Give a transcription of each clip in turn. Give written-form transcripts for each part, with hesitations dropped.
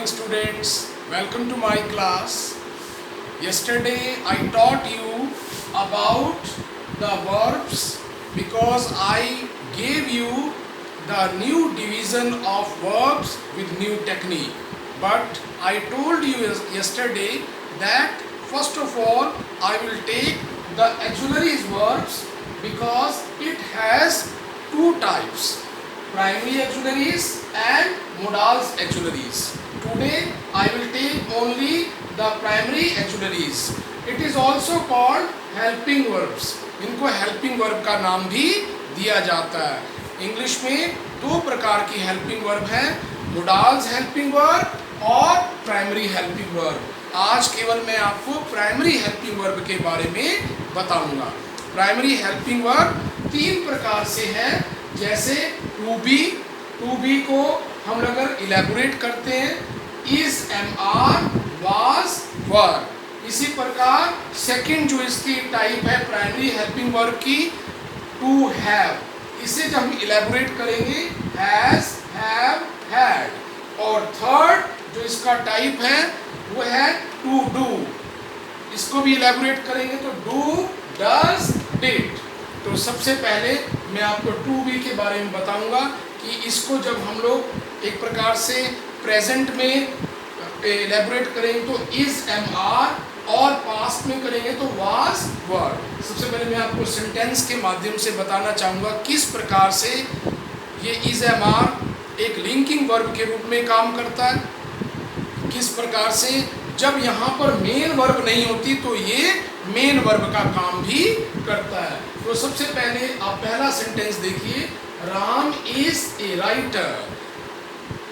morning students, welcome to my class. Yesterday I taught you about the verbs because I gave you the new division of verbs with new technique. But I told you yesterday that first of all I will take the auxiliaries verbs because it has two types, primary auxiliaries and modals auxiliaries. Today I will take only the primary auxiliaries. It is also called helping verbs. इनको helping verb का नाम भी दिया जाता है. English में दो प्रकार की helping verb हैं, modals helping verb और primary helping verb. आज केवल मैं आपको primary helping verb के बारे में बताऊंगा. प्राइमरी हेल्पिंग वर्ब तीन प्रकार से है, जैसे टू बी को हम अगर इलेबोरेट करते हैं इज, एम आर, वाज, वर. इसी प्रकार सेकंड जो इसकी टाइप है प्राइमरी हेल्पिंग वर्ब की, टू हैव, इसे जब हम इलेबोरेट करेंगे हैज, हैव, हैड. और थर्ड जो इसका टाइप है वो है टू डू. इसको भी इलेबोरेट करेंगे तो डू, डज, डिड. तो सबसे पहले मैं आपको टू बी के बारे में बताऊंगा कि इसको जब हम लोग एक प्रकार से प्रेजेंट में इलेबोरेट करेंगे तो इज, एम आर, और पास्ट में करेंगे तो वाज, वर. सबसे पहले मैं आपको सेंटेंस के माध्यम से बताना चाहूँगा किस प्रकार से ये इज, एम आर एक लिंकिंग वर्ब के रूप में काम करता है, किस प्रकार से जब यहाँ पर मेन वर्ब नहीं होती तो ये मेन वर्ब का काम भी करता है. तो सबसे पहले आप पहला सेंटेंस देखिए, राम इज ए राइटर.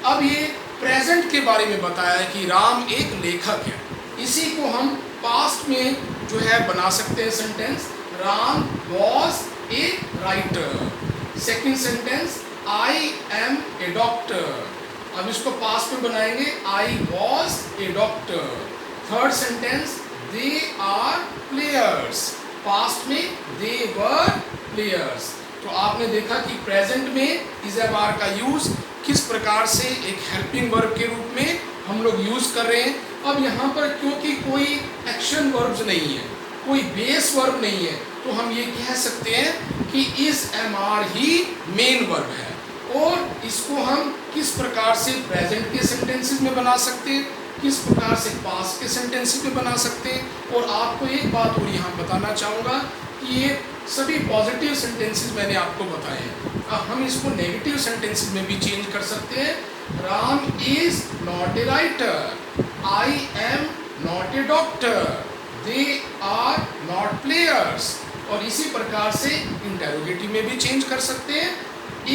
अब ये प्रेजेंट के बारे में बताया है कि राम एक लेखक है. इसी को हम पास्ट में जो है बना सकते हैं sentence, Ram was a writer. Second sentence, I am a doctor. अब इसको पास्ट में बनाएंगे, I was a doctor. Third sentence, they are players. Past में दे वर प्लेयर्स. तो आपने देखा कि प्रेजेंट में इज, एम आर का यूज किस प्रकार से एक हेल्पिंग वर्ब के रूप में हम लोग यूज कर रहे हैं. अब यहाँ पर क्योंकि कोई एक्शन वर्ब्स नहीं है, कोई बेस वर्ब नहीं है, तो हम ये कह सकते हैं कि इज, एम आर ही मेन वर्ब है. और इसको हम किस प्रकार से प्रेजेंट के सेंटेंसेस में बना सकते हैं, किस प्रकार से पास्ट के सेंटेंसेस में बना सकते हैं. और आपको एक बात और यहाँ बताना चाहूँगा कि ये सभी पॉजिटिव सेंटेंसेस मैंने आपको बताए हैं. अब हम इसको नेगेटिव सेंटेंसेस में भी चेंज कर सकते हैं. Ram is not a writer, I am not a doctor, they are not players. और इसी प्रकार से इंटेरोगेटिव में भी चेंज कर सकते हैं.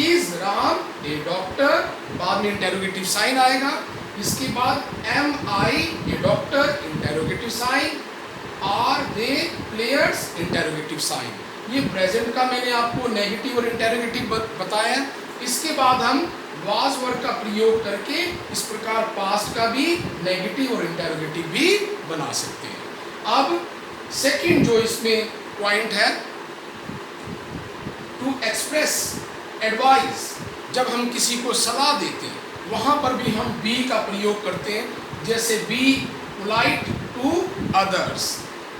इज राम ए डॉक्टर, बाद में इंटेरोगेटिव साइन आएगा. इसके बाद am I a doctor, interrogative sign. Are they players, interrogative sign. ये प्रेजेंट का मैंने आपको नेगेटिव और इंटेरोगेटिव बताया. इसके बाद हम वाज वर्ब का प्रयोग करके इस प्रकार पास्ट का भी नेगेटिव और इंटेरोगेटिव भी बना सकते हैं. अब सेकंड जो इसमें पॉइंट है, टू एक्सप्रेस एडवाइस. जब हम किसी को सलाह देते हैं वहाँ पर भी हम बी का प्रयोग करते हैं, जैसे बी पोलाइट टू अदर्स.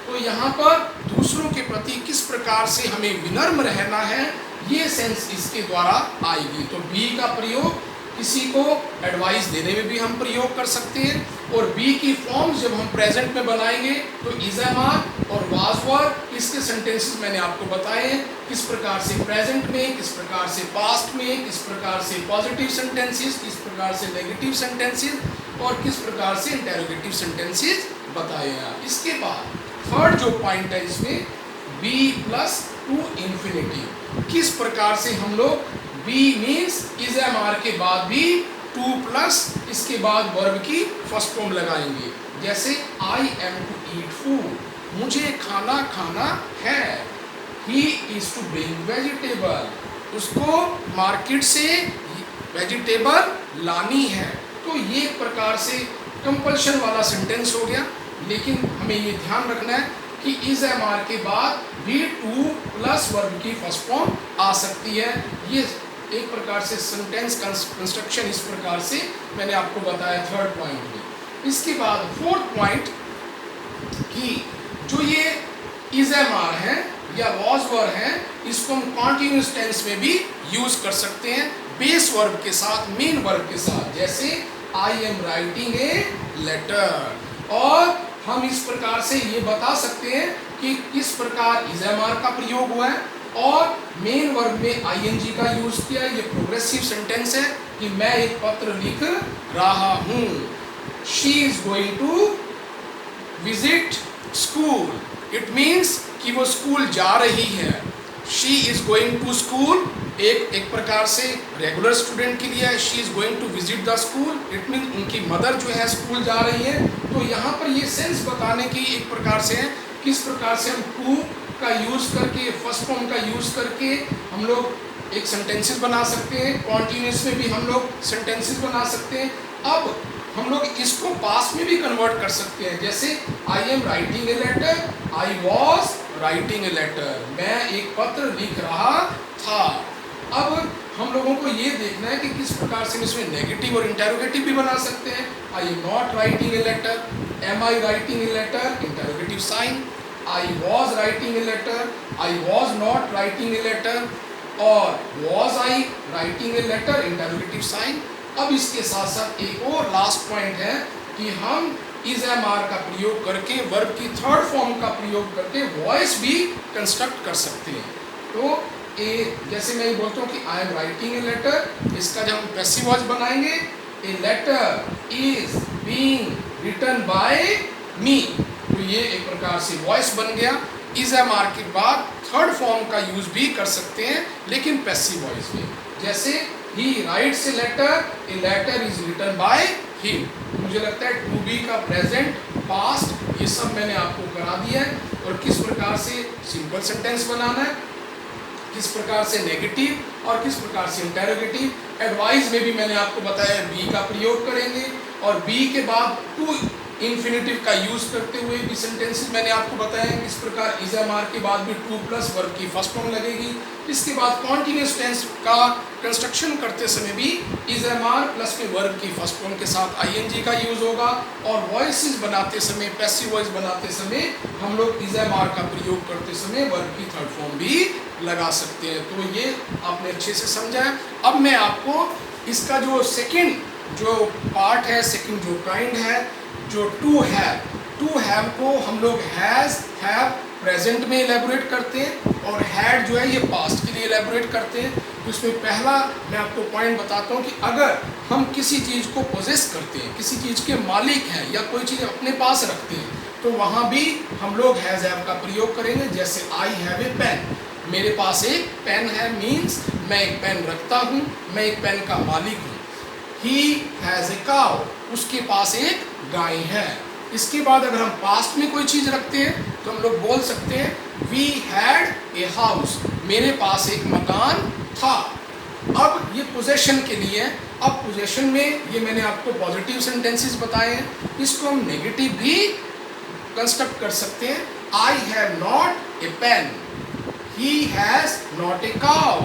तो यहाँ पर दूसरों के प्रति किस प्रकार से हमें विनम्र रहना है, ये सेंस इसके द्वारा आएगी. तो बी का प्रयोग किसी को एडवाइस देने में भी हम प्रयोग कर सकते हैं. और बी की फॉर्म्स जब हम प्रेजेंट में बनाएंगे तो इज, एम आर और वाज वर, इसके सेंटेंसेस मैंने आपको बताए हैं किस प्रकार से प्रेजेंट में, किस प्रकार से पास्ट में, किस प्रकार से पॉजिटिव सेंटेंसेस, किस प्रकार से नेगेटिव सेंटेंसेस और किस प्रकार से इंटेरोगेटिव सेंटेंसेस बताए हैं. इसके बाद थर्ड जो पॉइंट है इसमें, बी प्लस टू इन्फिनिटी. किस प्रकार से हम लोग be means is, am are के बाद भी टू प्लस इसके बाद वर्ब की फर्स्ट फॉर्म लगाएंगे. जैसे I am to eat food, मुझे खाना खाना है. He is to bring vegetable, उसको मार्केट से वेजिटेबल लानी है. तो ये एक प्रकार से कंपल्शन वाला सेंटेंस हो गया. लेकिन हमें ये ध्यान रखना है कि इज, एम आर के बाद भी टू प्लस वर्ब की फर्स्ट फॉर्म आ सकती है. ये एक प्रकार से सेंटेंस कंस्ट्रक्शन इस प्रकार से मैंने आपको बताया थर्ड पॉइंट में। इसके बाद फोर्थ पॉइंट कि जो ये इज एम आर है या वॉज वर है, इसको हम कॉन्टिन्यूस टेंस में भी यूज कर सकते हैं बेस वर्ब के साथ, मेन वर्ब के साथ। जैसे I am writing a letter, और हम इस प्रकार से ये बता सकते हैं कि किस प्रकार इज एम आर का प्रयोग हुआ है और मेन वर्ब में आईएनजी का यूज किया है। ये प्रोग्रेसिव सेंटेंस है कि मैं एक पत्र लिख रहा हूँ। She is going to visit school, it means कि वो स्कूल जा रही है। She is going to school एक प्रकार से रेगुलर स्टूडेंट के लिए है। She is going to visit the school, it mean उनकी मदर जो है स्कूल जा रही है। तो यहाँ पर ये सेंस बताने की एक प्रकार से है किस प्रकार से हम टू का यूज करके, फर्स्ट फॉर्म का यूज करके हम लोग एक सेंटेंसेस बना सकते हैं। कॉन्टिन्यूस में भी हम लोग सेंटेंसेस बना सकते हैं। अब हम लोग इसको पास्ट में भी कन्वर्ट कर सकते हैं। जैसे I am writing a letter, I was writing a letter, मैं एक पत्र लिख रहा था। अब हम लोगों को ये देखना है कि किस प्रकार से इसमें नेगेटिव और इंटेरोगेटिव भी बना सकते हैं। I am not writing a letter, am I writing a letter, interrogative sign. I was writing a letter, I was not writing a letter, और was I writing a letter, interrogative sign. अब इसके साथ साथ एक और last point है कि हम इज एम आर का प्रयोग करके वर्ब की थर्ड फॉर्म का प्रयोग करके वॉइस भी कंस्ट्रक्ट कर सकते हैं। तो जैसे मैं ये बोलता हूँ कि I am writing a letter, इसका जब हम पैसिव वॉइस बनाएंगे, a letter is being written by me, तो ये एक प्रकार से वॉइस बन गया। इज एम आर के बाद थर्ड फॉर्म का यूज भी कर सकते हैं लेकिन पैसिव वॉइस में। जैसे he writes a letter is written by him. मुझे लगता है टू बी का प्रेजेंट, पास्ट, ये सब मैंने आपको करा दिया है। और किस प्रकार से सिंपल सेंटेंस बनाना है, किस प्रकार से नेगेटिव और किस प्रकार से इंटेरोगेटिव। एडवाइस में भी मैंने आपको बताया बी का प्रयोग करेंगे, और बी के बाद टू इन्फिनेटिव का यूज करते हुए भी सेंटेंसेस मैंने आपको बताया किस प्रकार इज एम आर के बाद भी टू प्लस वर्ब की फर्स्ट फॉर्म लगेगी। इसके बाद कॉन्टिन्यूस टेंस का कंस्ट्रक्शन करते समय भी इज एम आर प्लस में वर्ब की फर्स्ट फॉर्म के साथ आईएनजी का यूज होगा। और वॉइसेस बनाते समय, पैसिव वॉइस बनाते समय हम लोग इज एम आर का प्रयोग करते समय वर्ब की थर्ड फॉर्म भी लगा सकते हैं। तो ये आपने अच्छे से समझा है। अब मैं आपको इसका जो सेकेंड जो पार्ट है, सेकेंड जो काइंड है, जो टू हैव को हम लोग हैज़, हैव प्रेजेंट में इलेबोरेट करते हैं, और हैड जो है ये पास्ट के लिए इलेबोरेट करते हैं। तो इसमें पहला मैं आपको पॉइंट बताता हूँ कि अगर हम किसी चीज़ को पोजेस करते हैं, किसी चीज़ के मालिक हैं या कोई चीज़ अपने पास रखते हैं, तो वहाँ भी हम लोग हैज़ हैव का प्रयोग करेंगे। जैसे आई हैव ए पेन, मेरे पास एक पेन है, मीन्स मैं एक पेन रखता हूँ, मैं एक पेन का मालिक हूँ। ही हैज़ ए काउ, उसके पास एक गाय है। इसके बाद अगर हम पास्ट में कोई चीज़ रखते हैं तो हम लोग बोल सकते हैं वी हैड ए हाउस, मेरे पास एक मकान था। अब ये पोजेशन के लिए है। अब पोजेशन में ये मैंने आपको पॉजिटिव सेंटेंसेस बताए हैं, इसको हम नेगेटिव भी कंस्ट्रक्ट कर सकते हैं। I have not a pen, he has not a cow,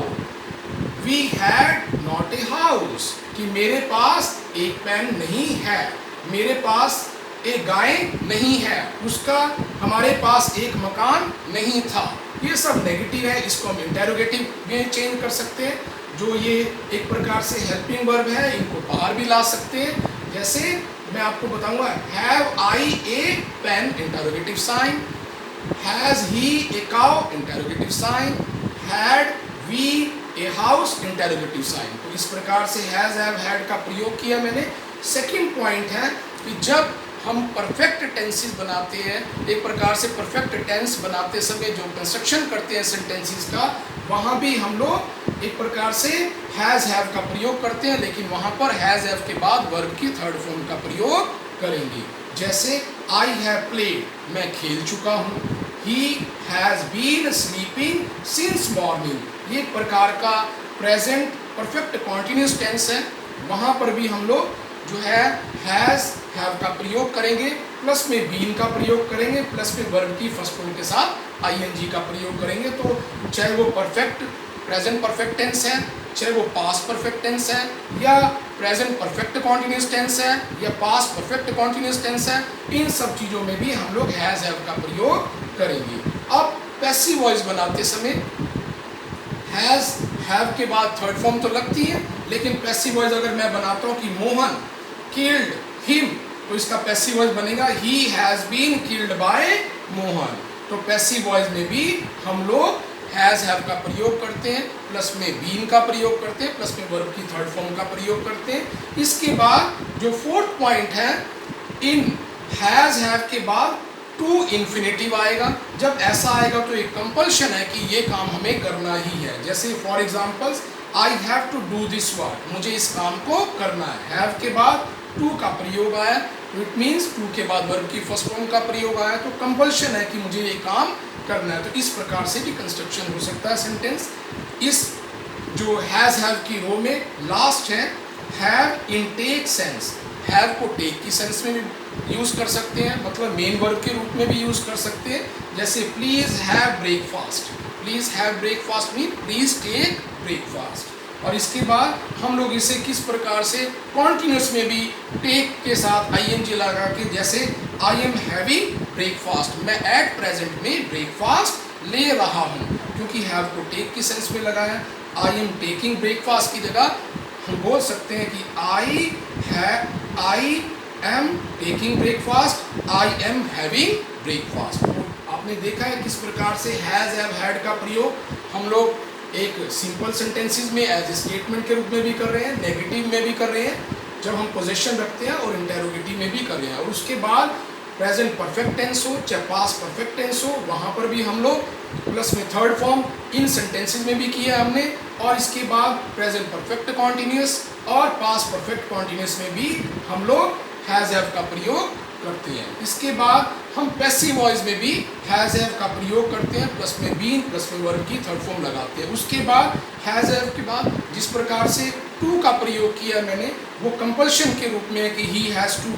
we had not a house, कि मेरे पास एक पेन नहीं है, मेरे पास एक गाय नहीं है, उसका हमारे पास एक मकान नहीं था। ये सब नेगेटिव है, इसको हम इंटेरोगेटिव में चेंज कर सकते हैं। जो ये एक प्रकार से हेल्पिंग वर्ब है, इनको बाहर भी ला सकते हैं। जैसे मैं आपको बताऊंगा, have I a pen, interrogative sign, has he a cow, interrogative sign, had we a house, interrogative sign. तो इस प्रकार से हैज, हैव, हैड का प्रयोग किया मैंने। सेकंड पॉइंट है कि जब हम परफेक्ट टेंसेस बनाते हैं, एक प्रकार से परफेक्ट टेंस बनाते समय जो कंस्ट्रक्शन करते हैं सेंटेंसेस का, वहाँ भी हम लोग एक प्रकार से हैज़ हैव का प्रयोग करते हैं, लेकिन वहाँ पर हैज़ हैव के बाद वर्ब की थर्ड फॉर्म का प्रयोग करेंगे। जैसे आई हैव प्लेड, मैं खेल चुका हूँ। He has been sleeping since morning, ये एक प्रकार का प्रेजेंट परफेक्ट कॉन्टिन्यूस टेंस है। वहाँ पर भी हम लोग जो है हैज़ हैव का प्रयोग करेंगे, प्लस में बीन का प्रयोग करेंगे, प्लस में वर्ब की फर्स्ट फॉर्म के साथ आईएनजी का प्रयोग करेंगे। तो चाहे वो परफेक्ट प्रेजेंट परफेक्ट टेंस है चाहे वो पास्ट परफेक्ट टेंस है या प्रेजेंट परफेक्ट कॉन्टिन्यूस टेंस है या पास्ट परफेक्ट कॉन्टिन्यूस टेंस है, इन सब चीज़ों में भी हम लोग हैज़ हैव का प्रयोग करेंगे। अब पैसिव वॉइस बनाते समय हैज़ हैव के बाद थर्ड फॉर्म तो लगती है, लेकिन पैसिव वॉइस अगर मैं बनाता हूँ कि मोहन किल्ड हिम, तो इसका पैसिव वॉइस बनेगा he has been killed by Mohan. तो पैसिव वॉइस में भी हम लोग हैज़ हैव का प्रयोग करते हैं, प्लस में बीन का प्रयोग करते हैं, प्लस में वर्ब की थर्ड फॉर्म का प्रयोग करते हैं। इसके बाद जो फोर्थ पॉइंट है, इन हैज़ हैव के बाद टू इन्फिनेटिव आएगा। जब ऐसा आएगा तो एक कंपल्शन है कि ये काम हमें करना ही है। जैसे for examples, I have to do this work, मुझे इस काम को करना है। हैव के बाद टू का प्रयोग आया, तो इट मीन्स टू के बाद वर्ब की फर्स्ट फॉर्म का प्रयोग आया, तो कंपल्शन है कि मुझे ये काम करना है। तो इस प्रकार से भी कंस्ट्रक्शन हो सकता है सेंटेंस। इस जो हैज़ हैव की रो में लास्ट है have in take sense. Have को टेक की सेंस में भी यूज़ कर सकते हैं, मतलब मेन वर्ब के रूप में भी यूज़ कर सकते हैं। जैसे please have breakfast, please have breakfast mean please take breakfast. और इसके बाद हम लोग इसे किस प्रकार से कॉन्टिन्यूस में भी टेक के साथ आईएनजी लगा के, जैसे आई एम हैविंग ब्रेकफास्ट, मैं एट प्रेजेंट में ब्रेकफास्ट ले रहा हूँ, क्योंकि हैव को टेक की सेंस में लगाया। आई एम टेकिंग ब्रेकफास्ट की जगह हम बोल सकते हैं कि I am taking breakfast, I am having breakfast. आपने देखा है किस प्रकार से हैज़ हैव हैड का प्रयोग हम लोग एक सिंपल सेंटेंसेस में एज स्टेटमेंट के रूप में भी कर रहे हैं, नेगेटिव में भी कर रहे हैं, जब हम पोजीशन रखते हैं, और इंटेरोगेटिव में भी कर रहे हैं। और उसके बाद प्रेजेंट परफेक्ट टेंस हो चाहे पास्ट परफेक्ट टेंस हो, वहाँ पर भी हम लोग प्लस में थर्ड फॉर्म इन सेंटेंसेस में भी किया हमने। और इसके बाद प्रेजेंट परफेक्ट कॉन्टिन्यूस और पास्ट परफेक्ट कॉन्टिन्यूस में भी हम लोग हैज़ हैव का प्रयोग करते हैं। इसके बाद हम पैसिव वॉइस में भी हैज़ हैव का प्रयोग करते हैं, प्लस में बीन प्लस में वर्ब की थर्ड फॉर्म लगाते हैं। उसके बाद हैज़ हैव के बाद जिस प्रकार से टू का प्रयोग किया मैंने, वो कंपल्शन के रूप में है कि he has to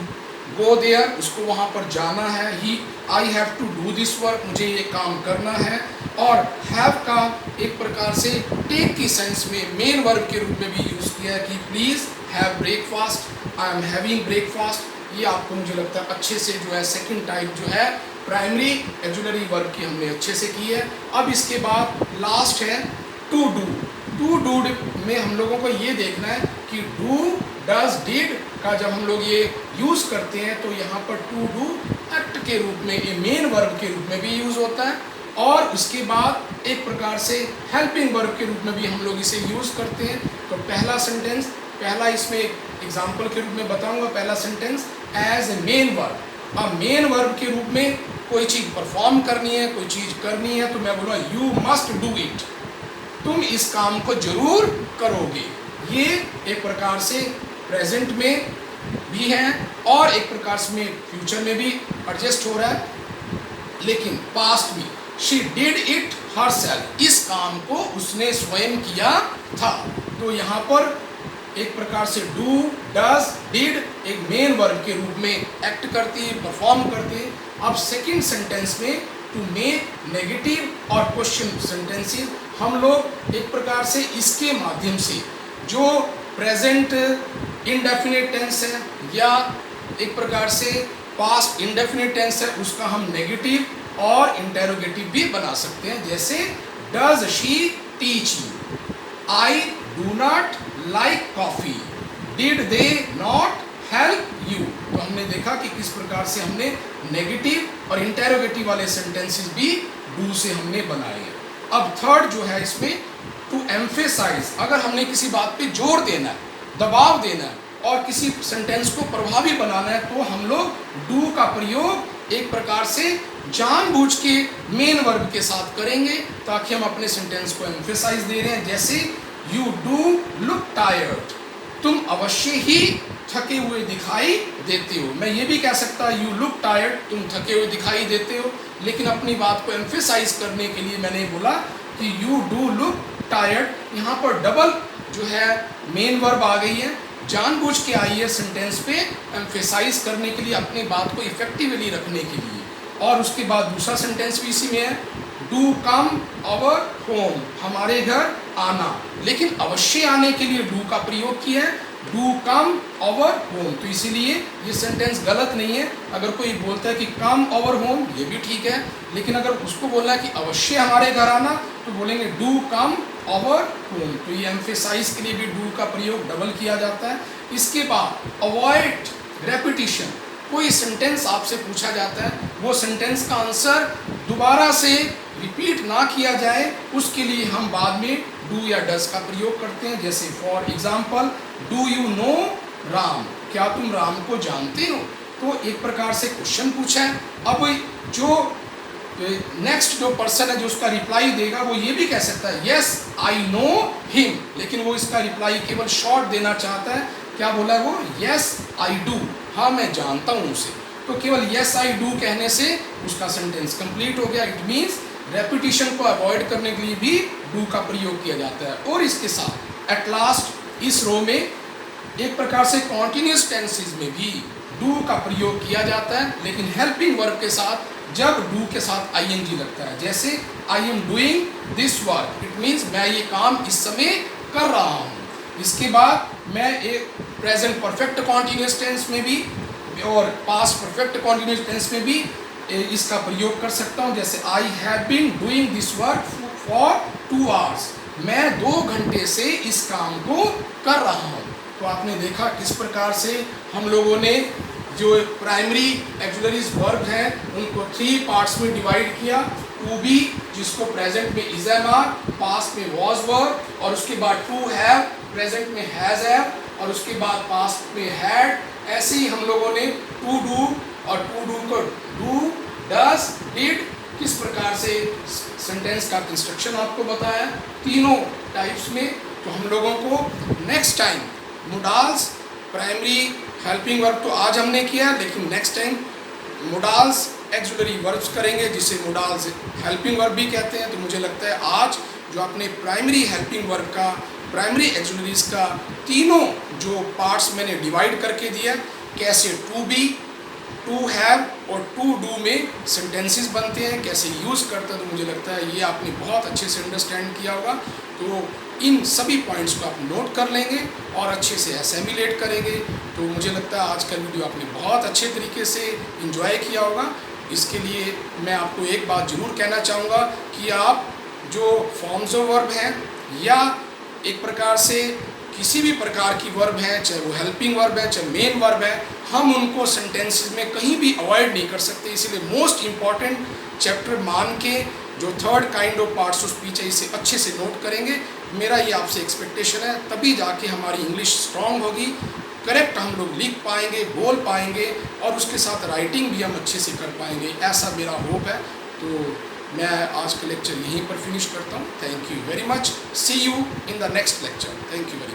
go there, उसको वहाँ पर जाना है। He I have to do this work, मुझे ये काम करना है। और हैव का एक प्रकार से टेक की सेंस में मेन वर्ब के रूप में भी यूज़ किया है कि please have breakfast, I am having breakfast. ये आपको मुझे लगता है अच्छे से जो है सेकंड टाइप जो है प्राइमरी एक्जुलरी वर्ब की हमने अच्छे से की है। अब इसके बाद लास्ट है टू डू। टू डू में हम लोगों को ये देखना है कि डू डज डिड का जब हम लोग ये यूज़ करते हैं तो यहाँ पर टू डू एक्ट के रूप में, ये मेन वर्ब के रूप में भी यूज़ होता है। और उसके बाद एक प्रकार से हेल्पिंग वर्ब के रूप में भी हम लोग इसे यूज़ करते हैं। तो पहला सेंटेंस, पहला इसमें एग्जाम्पल के रूप में बताऊंगा। पहला sentence as a main verb. अब मेन वर्ब के रूप में कोई चीज़ परफॉर्म करनी है, कोई चीज़ करनी है, तो मैं बोलूँगा यू मस्ट डू इट, तुम इस काम को जरूर करोगे। ये एक प्रकार से प्रेजेंट में भी है और एक प्रकार से फ्यूचर में भी एडजस्ट हो रहा है। लेकिन पास्ट में शी डिड इट हरसेल्फ, इस काम को उसने स्वयं किया था। तो यहाँ पर एक प्रकार से डू डज डिड एक मेन वर्ब के रूप में एक्ट करती है, परफॉर्म करती है। अब सेकंड सेंटेंस में टू मेक नेगेटिव और क्वेश्चन सेंटेंसेस हम लोग एक प्रकार से इसके माध्यम से जो प्रेजेंट इंडेफिनिट टेंस है या एक प्रकार से पास्ट इंडेफिनिट टेंस है, उसका हम नेगेटिव और इंटेरोगेटिव भी बना सकते हैं। जैसे does she teach you, I do not like coffee, did they not help you. तो हमने देखा कि किस प्रकार से हमने नेगेटिव और इंटेरोगेटिव वाले सेंटेंसेस भी डू से हमने बनाए। अब थर्ड जो है इसमें टू एम्फेसाइज, अगर हमने किसी बात पे जोर देना है, दबाव देना है और किसी सेंटेंस को प्रभावी बनाना है, तो हम लोग डू का प्रयोग एक प्रकार से जानबूझ के मेन वर्ब के साथ करेंगे ताकि हम अपने सेंटेंस को एम्फेसाइज दे रहे हैं। जैसे यू डू लुक टायर्ड, तुम अवश्य ही थके हुए दिखाई देते हो। मैं ये भी कह सकता यू लुक टायर्ड, तुम थके हुए दिखाई देते हो, लेकिन अपनी बात को एम्फेसाइज करने के लिए मैंने बोला कि यू डू लुक टायर्ड। यहाँ पर डबल जो है मेन वर्ब आ गई है, जानबूझ के आई है सेंटेंस पे एम्फेसाइज करने के लिए, अपनी बात को इफेक्टिवली रखने के लिए। और उसके बाद दूसरा सेंटेंस भी इसी में है, डू कम आवर होम, हमारे घर आना, लेकिन अवश्य आने के लिए डू का प्रयोग किया है, डू कम आवर होम, तो इसीलिए ये सेंटेंस गलत नहीं है। अगर कोई बोलता है कि कम आवर होम, ये भी ठीक है, लेकिन अगर उसको बोलना है कि अवश्य हमारे घर आना, तो बोलेंगे डू कम आवर होम, तो ये एम्फेसाइज के लिए भी डू का प्रयोग डबल किया जाता है। इसके बाद अवॉइड रेपिटिशन, कोई सेंटेंस आपसे पूछा जाता है, वो सेंटेंस का आंसर दोबारा से रिपीट ना किया जाए, उसके लिए हम बाद में डू या डज का प्रयोग करते हैं। जैसे for example, do you know Ram, क्या तुम राम को जानते हो, तो एक प्रकार से क्वेश्चन पूछा है। अब जो नेक्स्ट जो पर्सन है जो उसका रिप्लाई देगा, वो ये भी कह सकता है यस आई नो हिम, लेकिन वो इसका रिप्लाई केवल शॉर्ट देना चाहता है। क्या बोला है वो? यस आई डू, हाँ मैं जानता हूँ उसे, तो केवल यस आई डू कहने से उसका सेंटेंस कंप्लीट हो गया। इट मीन्स रेपिटिशन को अवॉइड करने के लिए भी डू का प्रयोग किया जाता है। और इसके साथ एट लास्ट इस रो में एक प्रकार से कॉन्टिन्यूस टेंसेस में भी डू का प्रयोग किया जाता है, लेकिन हेल्पिंग वर्ब के साथ, जब डू के साथ आईएनजी लगता है। जैसे I am doing this work, it means मैं ये काम इस समय कर रहा हूँ। इसके बाद मैं एक प्रेजेंट परफेक्ट कॉन्टिन्यूस टेंस में भी और पास्ट परफेक्ट कॉन्टिन्यूस टेंस में भी इसका प्रयोग कर सकता हूँ। जैसे I have been doing this work for 2 hours, मैं 2 घंटे से इस काम को कर रहा हूँ। तो आपने देखा किस प्रकार से हम लोगों ने जो प्राइमरी एक्सिलरीज वर्ब हैं उनको 3 पार्ट्स में डिवाइड किया। टू बी, जिसको प्रेजेंट में इज एम आर, पास्ट में वॉज वर्ब, और उसके बाद टू हैव, प्रेजेंट में हैज हैव, और उसके बाद पास्ट में हैड। ऐसे ही हम लोगों ने टू डू और टू डू को डू, डज, डिड, किस प्रकार से सेंटेंस का कंस्ट्रक्शन आपको बताया तीनों टाइप्स में। तो हम लोगों को next time modals, primary helping verb तो आज हमने किया, लेकिन next time modals axillary verbs करेंगे, जिसे मोडाल्स हेल्पिंग वर्ब भी कहते हैं। तो मुझे लगता है आज जो आपने प्राइमरी हेल्पिंग वर्ब का, प्राइमरी एक्सिलरीज का तीनों जो पार्ट्स मैंने डिवाइड करके दिया, कैसे टू बी, टू हैव और टू डू में सेंटेंसेस बनते हैं, कैसे यूज़ करते हैं, तो मुझे लगता है ये आपने बहुत अच्छे से अंडरस्टैंड किया होगा। तो इन सभी पॉइंट्स को आप नोट कर लेंगे और अच्छे से असेमिलेट करेंगे। तो मुझे लगता है आज का वीडियो आपने बहुत अच्छे तरीके से इंजॉय किया होगा। इसके लिए मैं आपको एक बात ज़रूर कहना चाहूँगा कि आप जो फॉर्म्स ऑफ वर्ब हैं या एक प्रकार से किसी भी प्रकार की वर्ब है, चाहे वो हेल्पिंग वर्ब है, चाहे मेन वर्ब है, हम उनको सेंटेंसेस में कहीं भी अवॉइड नहीं कर सकते। इसीलिए मोस्ट इम्पॉर्टेंट चैप्टर मान के जो third kind of parts of speech है, इसे अच्छे से नोट करेंगे। मेरा ये आपसे एक्सपेक्टेशन है, तभी जाके हमारी इंग्लिश स्ट्रांग होगी, करेक्ट हम लोग लिख पाएंगे, बोल पाएंगे, और उसके साथ राइटिंग भी हम अच्छे से कर पाएंगे, ऐसा मेरा होप है। तो मैं आज का लेक्चर यहीं पर फिनिश करता हूँ। Thank you very much, see you in the next lecture. Thank you very much.